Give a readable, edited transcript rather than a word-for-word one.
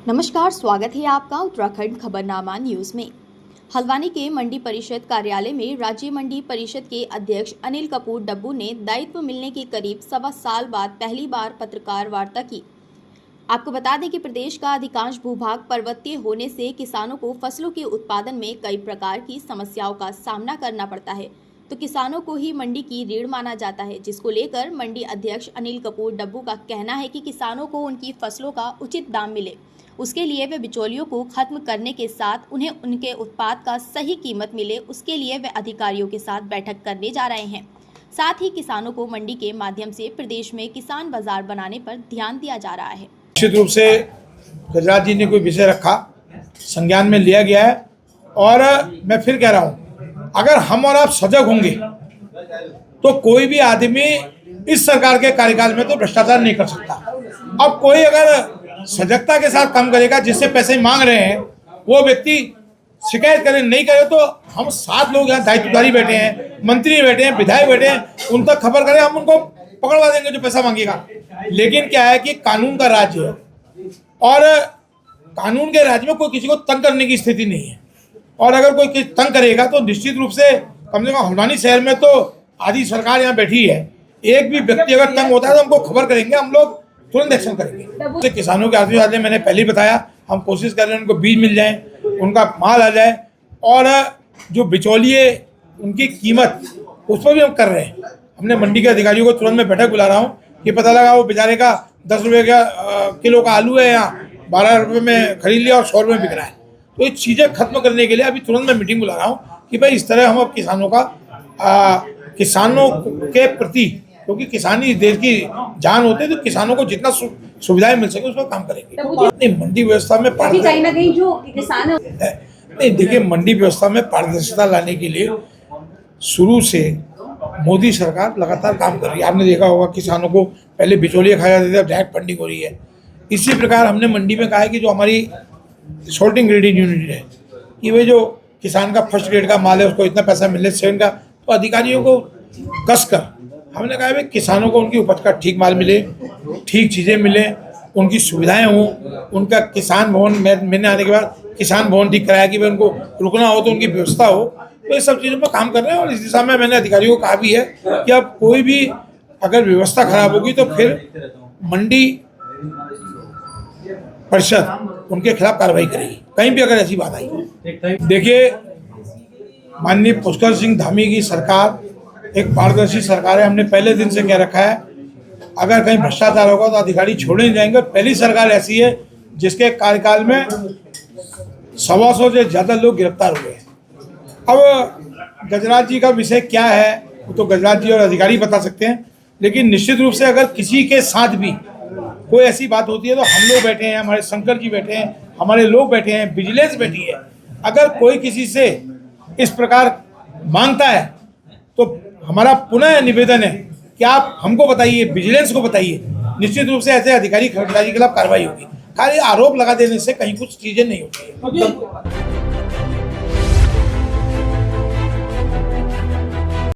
नमस्कार, स्वागत है आपका उत्तराखंड खबरनामा न्यूज़ में। हल्द्वानी के मंडी परिषद कार्यालय में राज्य मंडी परिषद के अध्यक्ष अनिल कपूर डब्बू ने दायित्व मिलने के करीब 1.25 साल बाद पहली बार पत्रकार वार्ता की। आपको बता दें कि प्रदेश का अधिकांश भूभाग पर्वतीय होने से किसानों को फसलों के उत्पादन में कई प्रकार की समस्याओं का सामना करना पड़ता है, तो किसानों को ही मंडी की रीढ़ माना जाता है, जिसको लेकर मंडी अध्यक्ष अनिल कपूर डब्बू का कहना है कि किसानों को उनकी फसलों का उचित दाम मिले, उसके लिए वे बिचौलियों को खत्म करने के साथ उन्हें उनके उत्पाद का सही कीमत मिले, उसके लिए वे अधिकारियों के साथ बैठक करने जा रहे हैं। साथ ही किसानों को मंडी के माध्यम से प्रदेश में किसान बाजार बनाने पर ध्यान दिया जा रहा है। निश्चित रूप से गजराज जी ने कोई विषय रखा, संज्ञान में लिया गया है और मैं फिर कह रहा हूँ, अगर हम और आप सजग होंगे तो कोई भी आदमी इस सरकार के कार्यकाल में तो भ्रष्टाचार नहीं कर सकता। अब कोई अगर सजगता के साथ काम करेगा, जिससे पैसे मांग रहे हैं वो व्यक्ति शिकायत करे, नहीं करे तो हम 7 लोग यहाँ दायित्वधारी बैठे हैं, मंत्री बैठे हैं, विधायक बैठे हैं, उन तक खबर करें, हम उनको पकड़वा देंगे जो पैसा मांगेगा। लेकिन क्या है कि कानून का राज्य है और कानून के राज्य में कोई किसी को तंग करने की स्थिति नहीं है। और अगर कोई तंग करेगा तो निश्चित रूप से कम हल्द्वानी शहर में तो आधी सरकार यहाँ बैठी है, एक भी व्यक्ति अगर तंग होता है तो हमको खबर करेंगे, हम लोग तुरंत एक्शन करेंगे। तो किसानों के आते मैंने पहले ही बताया, हम कोशिश कर रहे हैं उनको बीज मिल जाए, उनका माल आ जाए और जो बिचौलिए उनकी कीमत उस पर भी हम कर रहे हैं। हमने मंडी के अधिकारियों को तुरंत मैं बैठक बुला रहा हूँ कि पता लगा वो बेचारे का 10 रुपये का किलो का आलू है, यहाँ 12 रुपये में खरीद लिया और 100 रुपये में बिक रहा है। तो ये चीज़ें खत्म करने के लिए अभी तुरंत मैं मीटिंग बुला रहा हूँ कि भाई इस तरह हम अब किसानों के प्रति, क्योंकि किसान ही देश की जान होते हैं, तो किसानों को जितना सुविधाएं मिल सके उस पर काम करेंगे। नहीं, मंडी व्यवस्था में नहीं, देखिए मंडी व्यवस्था में पारदर्शिता लाने के लिए शुरू से मोदी सरकार लगातार काम कर रही है। आपने देखा होगा किसानों को पहले बिचौलिए खाया जाते थे, अब डायरेक्ट फंडिंग हो रही है। इसी प्रकार हमने मंडी में कहा है कि जो हमारी सॉर्टिंग ग्रेडिंग यूनिट है कि वे जो किसान का फर्स्ट ग्रेड का माल है उसको इतना पैसा मिले, सेकंड का, तो अधिकारियों को कस कर हमने कहा है किसानों को उनकी उपज का ठीक माल मिले, ठीक चीज़ें मिले, उनकी सुविधाएं हों, उनका किसान भवन मैंने आने के बाद किसान भवन ठीक कराया कि भाई उनको रुकना हो तो उनकी व्यवस्था हो। तो ये सब चीज़ों पर काम कर रहे हैं और इस दिशा में मैंने अधिकारियों को कहा भी है कि अब कोई भी अगर व्यवस्था खराब होगी तो फिर मंडी परिषद उनके खिलाफ कार्रवाई करेगी, कहीं भी अगर ऐसी बात आई। देखिए, माननीय पुष्कर सिंह धामी की सरकार एक पारदर्शी सरकार है। हमने पहले दिन से कह रखा है अगर कहीं भ्रष्टाचार होगा तो अधिकारी छोड़े नहीं जाएंगे। पहली सरकार ऐसी है जिसके कार्यकाल में 125 से ज़्यादा लोग गिरफ्तार हुए हैं। अब गजराज जी का विषय क्या है वो तो गजराज जी और अधिकारी बता सकते हैं, लेकिन निश्चित रूप से अगर किसी के साथ भी कोई ऐसी बात होती है तो हम लोग बैठे हैं, हमारे शंकर जी बैठे हैं, हमारे लोग बैठे हैं, विजिलेंस बैठी है। अगर कोई किसी से इस प्रकार मांगता है तो हमारा पुनः निवेदन है कि आप हमको बताइए, विजिलेंस को बताइए, निश्चित रूप से ऐसे अधिकारी कर्मचारी के खिलाफ कार्रवाई होगी। खाली आरोप लगा देने से कहीं कुछ चीजें नहीं होती है।